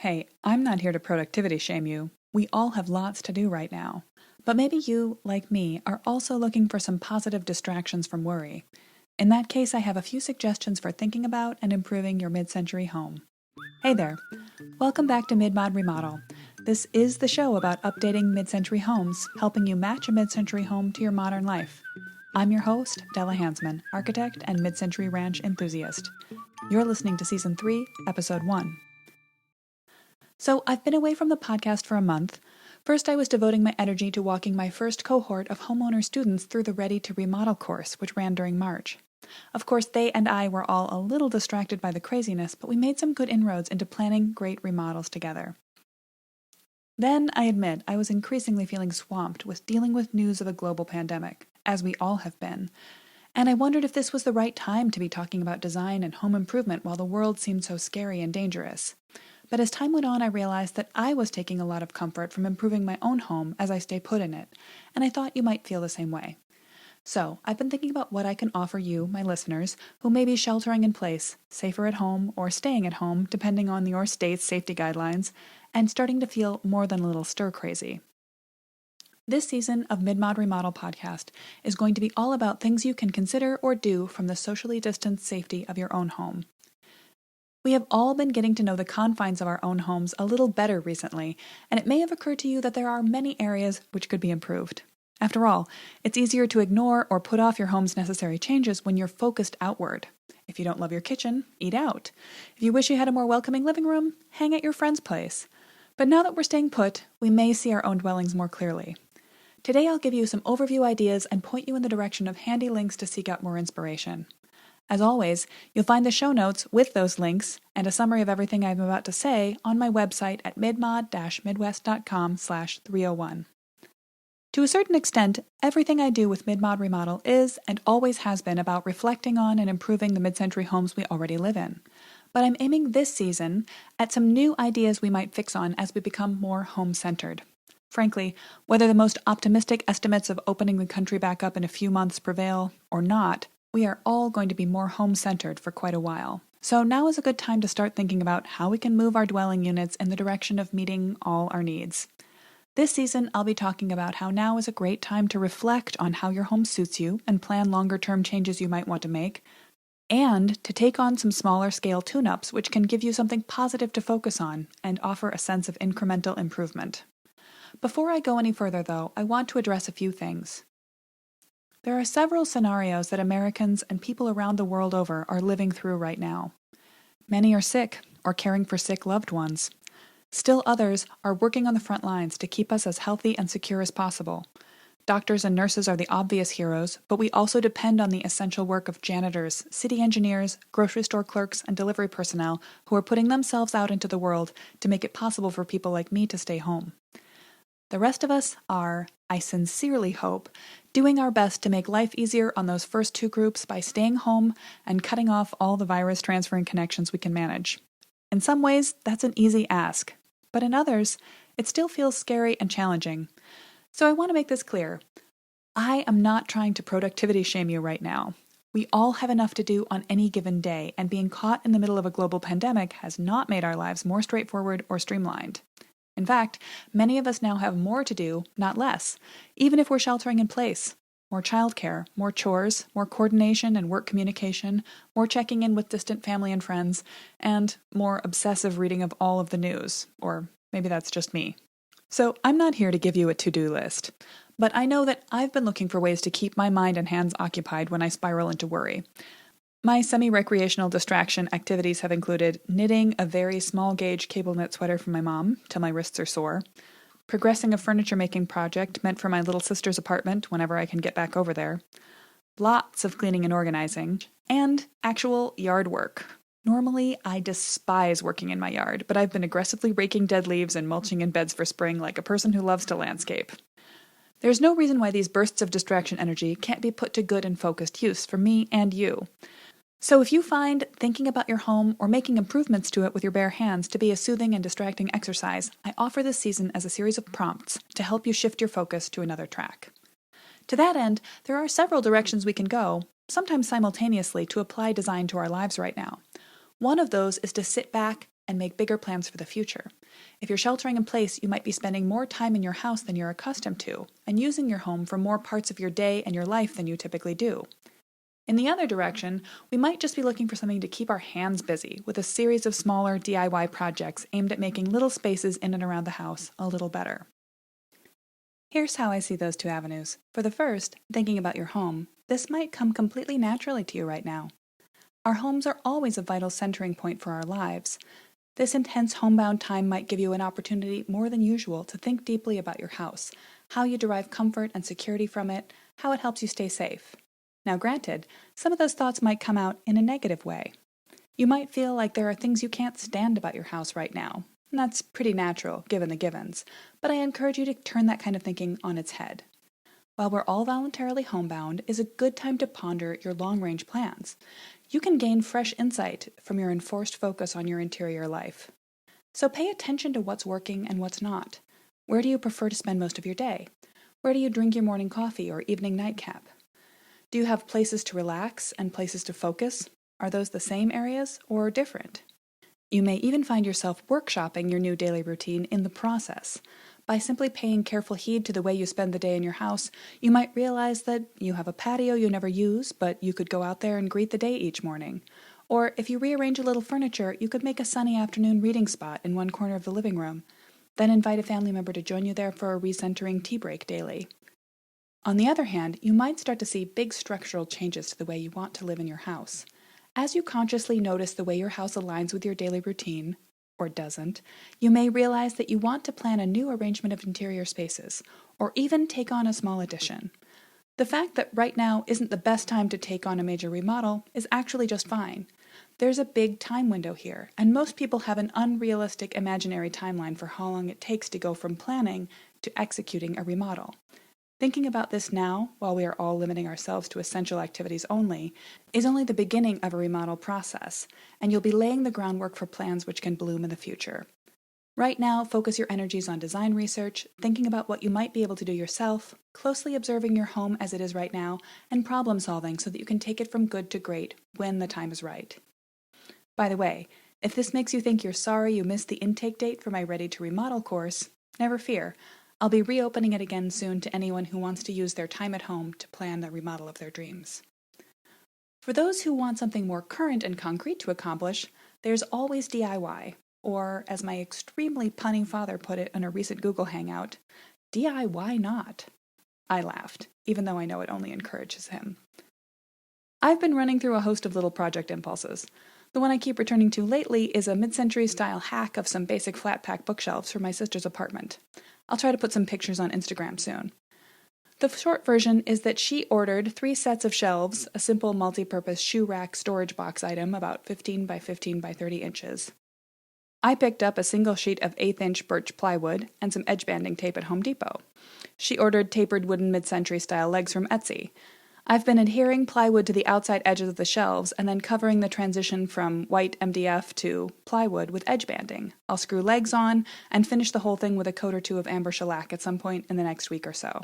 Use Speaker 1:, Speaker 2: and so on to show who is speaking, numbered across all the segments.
Speaker 1: Hey, I'm not here to productivity shame you. We all have lots to do right now. But maybe you, like me, are also looking for some positive distractions from worry. In that case, I have a few suggestions for thinking about and improving your mid-century home. Hey there. Welcome back to Mid Mod Remodel. This is the show about updating mid-century homes, helping you match a mid-century home to your modern life. I'm your host, Della Hansman, architect and mid-century ranch enthusiast. You're listening to Season 3, Episode 1. So I've been away from the podcast for a month. First, I was devoting my energy to walking my first cohort of homeowner students through the Ready to Remodel course, which ran during March. Of course, they and I were all a little distracted by the craziness, but we made some good inroads into planning great remodels together. Then, I admit, I was increasingly feeling swamped with dealing with news of a global pandemic, as we all have been. And I wondered if this was the right time to be talking about design and home improvement while the world seemed so scary and dangerous. But as time went on, I realized that I was taking a lot of comfort from improving my own home as I stay put in it, and I thought you might feel the same way. So, I've been thinking about what I can offer you, my listeners, who may be sheltering in place, safer at home, or staying at home, depending on your state's safety guidelines, and starting to feel more than a little stir-crazy. This season of Mid Mod Remodel podcast is going to be all about things you can consider or do from the socially distanced safety of your own home. We have all been getting to know the confines of our own homes a little better recently, and it may have occurred to you that there are many areas which could be improved. After all, it's easier to ignore or put off your home's necessary changes when you're focused outward. If you don't love your kitchen, eat out. If you wish you had a more welcoming living room, hang at your friend's place. But now that we're staying put, we may see our own dwellings more clearly. Today I'll give you some overview ideas and point you in the direction of handy links to seek out more inspiration. As always, you'll find the show notes with those links and a summary of everything I'm about to say on my website at midmod-midwest.com/301. To a certain extent, everything I do with Mid Mod Remodel is and always has been about reflecting on and improving the mid-century homes we already live in. But I'm aiming this season at some new ideas we might fix on as we become more home-centered. Frankly, whether the most optimistic estimates of opening the country back up in a few months prevail or not, we are all going to be more home-centered for quite a while. So now is a good time to start thinking about how we can move our dwelling units in the direction of meeting all our needs. This season, I'll be talking about how now is a great time to reflect on how your home suits you and plan longer-term changes you might want to make, and to take on some smaller-scale tune-ups which can give you something positive to focus on and offer a sense of incremental improvement. Before I go any further, though, I want to address a few things. There are several scenarios that Americans and people around the world over are living through right now. Many are sick or caring for sick loved ones. Still others are working on the front lines to keep us as healthy and secure as possible. Doctors and nurses are the obvious heroes, but we also depend on the essential work of janitors, city engineers, grocery store clerks, and delivery personnel who are putting themselves out into the world to make it possible for people like me to stay home. The rest of us are, I sincerely hope, doing our best to make life easier on those first two groups by staying home and cutting off all the virus transferring connections we can manage. In some ways, that's an easy ask, but in others, it still feels scary and challenging. So I want to make this clear. I am not trying to productivity shame you right now. We all have enough to do on any given day, and being caught in the middle of a global pandemic has not made our lives more straightforward or streamlined. In fact, many of us now have more to do, not less, even if we're sheltering in place. More childcare, more chores, more coordination and work communication, more checking in with distant family and friends, and more obsessive reading of all of the news. Or maybe that's just me. So I'm not here to give you a to-do list, but I know that I've been looking for ways to keep my mind and hands occupied when I spiral into worry. My semi-recreational distraction activities have included knitting a very small-gauge cable knit sweater for my mom till my wrists are sore, progressing a furniture-making project meant for my little sister's apartment whenever I can get back over there, lots of cleaning and organizing, and actual yard work. Normally, I despise working in my yard, but I've been aggressively raking dead leaves and mulching in beds for spring like a person who loves to landscape. There's no reason why these bursts of distraction energy can't be put to good and focused use for me and you. So if you find thinking about your home or making improvements to it with your bare hands to be a soothing and distracting exercise, I offer this season as a series of prompts to help you shift your focus to another track. To that end, there are several directions we can go, sometimes simultaneously, to apply design to our lives right now. One of those is to sit back and make bigger plans for the future. If you're sheltering in place, you might be spending more time in your house than you're accustomed to, and using your home for more parts of your day and your life than you typically do. In the other direction, we might just be looking for something to keep our hands busy with a series of smaller DIY projects aimed at making little spaces in and around the house a little better. Here's how I see those two avenues. For the first, thinking about your home, this might come completely naturally to you right now. Our homes are always a vital centering point for our lives. This intense homebound time might give you an opportunity more than usual to think deeply about your house, how you derive comfort and security from it, how it helps you stay safe. Now granted, some of those thoughts might come out in a negative way. You might feel like there are things you can't stand about your house right now, and that's pretty natural given the givens, but I encourage you to turn that kind of thinking on its head. While we're all voluntarily homebound, is a good time to ponder your long-range plans. You can gain fresh insight from your enforced focus on your interior life. So pay attention to what's working and what's not. Where do you prefer to spend most of your day? Where do you drink your morning coffee or evening nightcap? Do you have places to relax and places to focus? Are those the same areas or different? You may even find yourself workshopping your new daily routine in the process. By simply paying careful heed to the way you spend the day in your house, you might realize that you have a patio you never use, but you could go out there and greet the day each morning. Or if you rearrange a little furniture, you could make a sunny afternoon reading spot in one corner of the living room, then invite a family member to join you there for a recentering tea break daily. On the other hand, you might start to see big structural changes to the way you want to live in your house. As you consciously notice the way your house aligns with your daily routine, or doesn't, you may realize that you want to plan a new arrangement of interior spaces, or even take on a small addition. The fact that right now isn't the best time to take on a major remodel is actually just fine. There's a big time window here, and most people have an unrealistic imaginary timeline for how long it takes to go from planning to executing a remodel. Thinking about this now, while we are all limiting ourselves to essential activities only, is only the beginning of a remodel process, and you'll be laying the groundwork for plans which can bloom in the future. Right now, focus your energies on design research, thinking about what you might be able to do yourself, closely observing your home as it is right now, and problem solving so that you can take it from good to great when the time is right. By the way, if this makes you think you're sorry you missed the intake date for my Ready to Remodel course, never fear. I'll be reopening it again soon to anyone who wants to use their time at home to plan the remodel of their dreams. For those who want something more current and concrete to accomplish, there's always DIY, or as my extremely punny father put it in a recent Google Hangout, DIY not. I laughed, even though I know it only encourages him. I've been running through a host of little project impulses. The one I keep returning to lately is a mid-century style hack of some basic flat-pack bookshelves for my sister's apartment. I'll try to put some pictures on Instagram soon. The short version is that she ordered 3 sets of shelves, a simple multi-purpose shoe rack storage box item about 15 by 15 by 30 inches. I picked up a single sheet of 1/8-inch birch plywood and some edge banding tape at Home Depot. She ordered tapered wooden mid-century style legs from Etsy. I've been adhering plywood to the outside edges of the shelves and then covering the transition from white MDF to plywood with edge banding. I'll screw legs on and finish the whole thing with a coat or two of amber shellac at some point in the next week or so.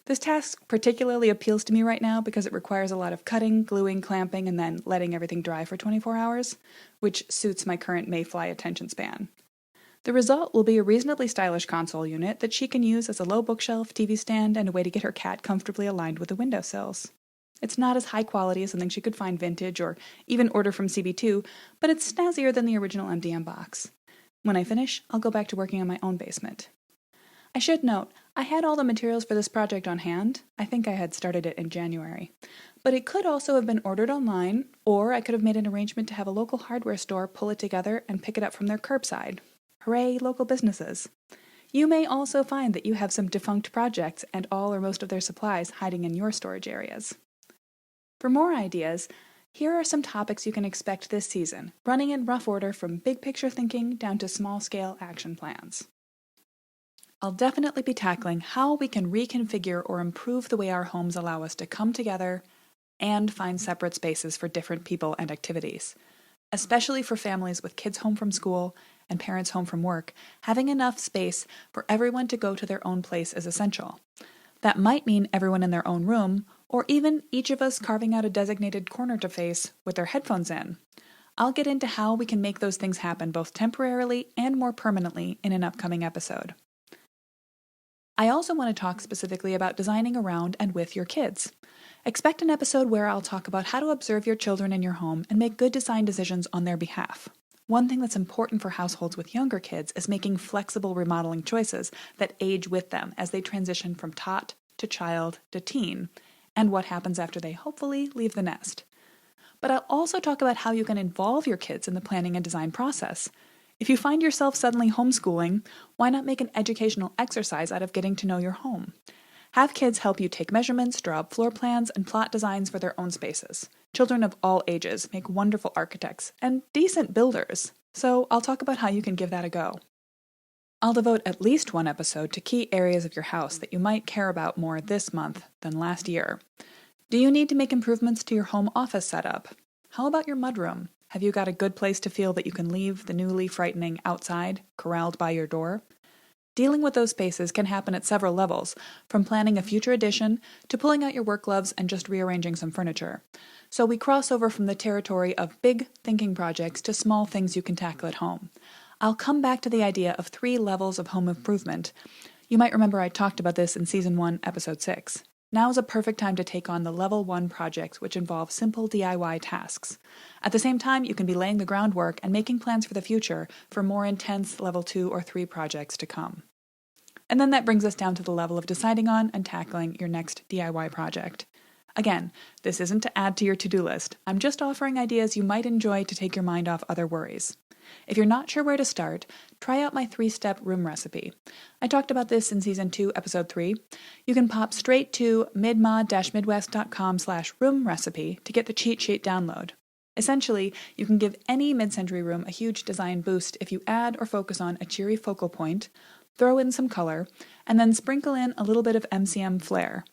Speaker 1: This task particularly appeals to me right now because it requires a lot of cutting, gluing, clamping, and then letting everything dry for 24 hours, which suits my current mayfly attention span. The result will be a reasonably stylish console unit that she can use as a low bookshelf, TV stand, and a way to get her cat comfortably aligned with the windowsills. It's not as high quality as something she could find vintage or even order from CB2, but it's snazzier than the original MDM box. When I finish, I'll go back to working on my own basement. I should note, I had all the materials for this project on hand. I think I had started it in January. But it could also have been ordered online, or I could have made an arrangement to have a local hardware store pull it together and pick it up from their curbside. Hooray, local businesses. You may also find that you have some defunct projects and all or most of their supplies hiding in your storage areas. For more ideas, here are some topics you can expect this season, running in rough order from big picture thinking down to small-scale action plans. I'll definitely be tackling how we can reconfigure or improve the way our homes allow us to come together and find separate spaces for different people and activities. Especially for families with kids home from school and parents home from work, having enough space for everyone to go to their own place is essential. That might mean everyone in their own room, or even each of us carving out a designated corner to face with their headphones in. I'll get into how we can make those things happen both temporarily and more permanently in an upcoming episode. I also want to talk specifically about designing around and with your kids. Expect an episode where I'll talk about how to observe your children in your home and make good design decisions on their behalf. One thing that's important for households with younger kids is making flexible remodeling choices that age with them as they transition from tot to child to teen, and what happens after they hopefully leave the nest. But I'll also talk about how you can involve your kids in the planning and design process. If you find yourself suddenly homeschooling, why not make an educational exercise out of getting to know your home? Have kids help you take measurements, draw up floor plans, and plot designs for their own spaces. Children of all ages make wonderful architects and decent builders, so I'll talk about how you can give that a go. I'll devote at least one episode to key areas of your house that you might care about more this month than last year. Do you need to make improvements to your home office setup? How about your mudroom? Have you got a good place to feel that you can leave the newly frightening outside, corralled by your door? Dealing with those spaces can happen at several levels, from planning a future addition to pulling out your work gloves and just rearranging some furniture. So we cross over from the territory of big thinking projects to small things you can tackle at home. I'll come back to the idea of 3 levels of home improvement. You might remember I talked about this in Season 1, Episode 6. Now is a perfect time to take on the Level 1 projects, which involve simple DIY tasks. At the same time, you can be laying the groundwork and making plans for the future for more intense Level 2 or 3 projects to come. And then that brings us down to the level of deciding on and tackling your next DIY project. Again, this isn't to add to your to-do list. I'm just offering ideas you might enjoy to take your mind off other worries. If you're not sure where to start, try out my 3-step room recipe. I talked about this in Season 2, Episode 3. You can pop straight to midmod-midwest.com/room recipe to get the cheat sheet download. Essentially, you can give any mid-century room a huge design boost if you add or focus on a cheery focal point, throw in some color, and then sprinkle in a little bit of MCM flair.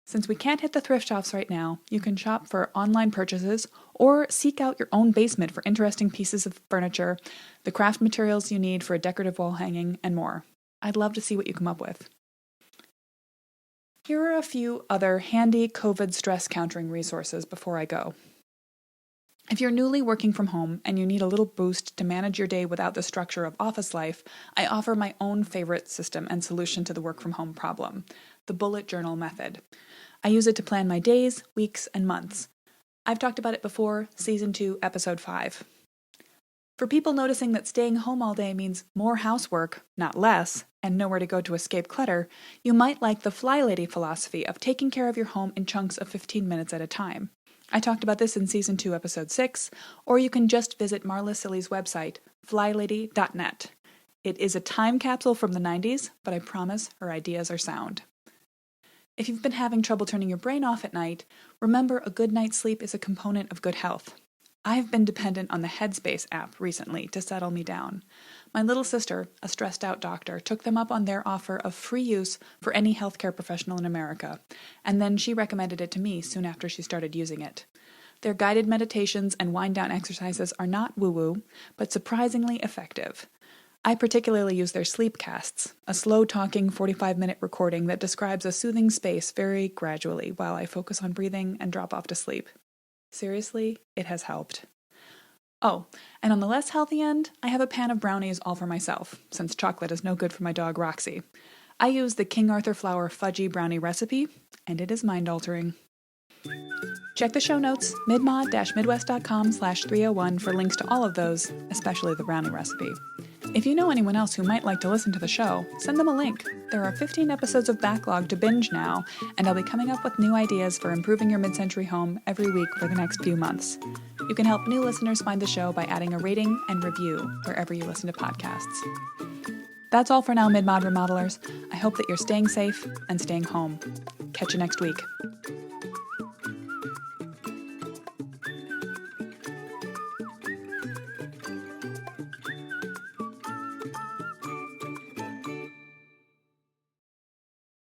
Speaker 1: Since we can't hit the thrift shops right now, you can shop for online purchases or seek out your own basement for interesting pieces of furniture, the craft materials you need for a decorative wall hanging, and more. I'd love to see what you come up with. Here are a few other handy COVID stress countering resources before I go. If you're newly working from home and you need a little boost to manage your day without the structure of office life, I offer my own favorite system and solution to the work from home problem, the bullet journal method. I use it to plan my days, weeks, and months. I've talked about it before, Season 2, Episode 5. For people noticing that staying home all day means more housework, not less, and nowhere to go to escape clutter, you might like the Fly Lady philosophy of taking care of your home in chunks of 15 minutes at a time. I talked about this in Season 2, Episode 6, or you can just visit Marla Silly's website, flylady.net. It is a time capsule from the 90s, but I promise her ideas are sound. If you've been having trouble turning your brain off at night, remember a good night's sleep is a component of good health. I've been dependent on the Headspace app recently to settle me down. My little sister, a stressed-out doctor, took them up on their offer of free use for any healthcare professional in America, and then she recommended it to me soon after she started using it. Their guided meditations and wind-down exercises are not woo-woo, but surprisingly effective. I particularly use their Sleepcasts, a slow-talking 45-minute recording that describes a soothing space very gradually while I focus on breathing and drop off to sleep. Seriously, it has helped. Oh, and on the less healthy end, I have a pan of brownies all for myself, since chocolate is no good for my dog Roxy. I use the King Arthur Flour Fudgy Brownie recipe, and it is mind-altering. Check the show notes, midmod-midwest.com/301 for links to all of those, especially the brownie recipe. If you know anyone else who might like to listen to the show, send them a link. There are 15 episodes of backlog to binge now, and I'll be coming up with new ideas for improving your mid-century home every week for the next few months. You can help new listeners find the show by adding a rating and review wherever you listen to podcasts. That's all for now, Mid Mod Remodelers. I hope that you're staying safe and staying home. Catch you next week.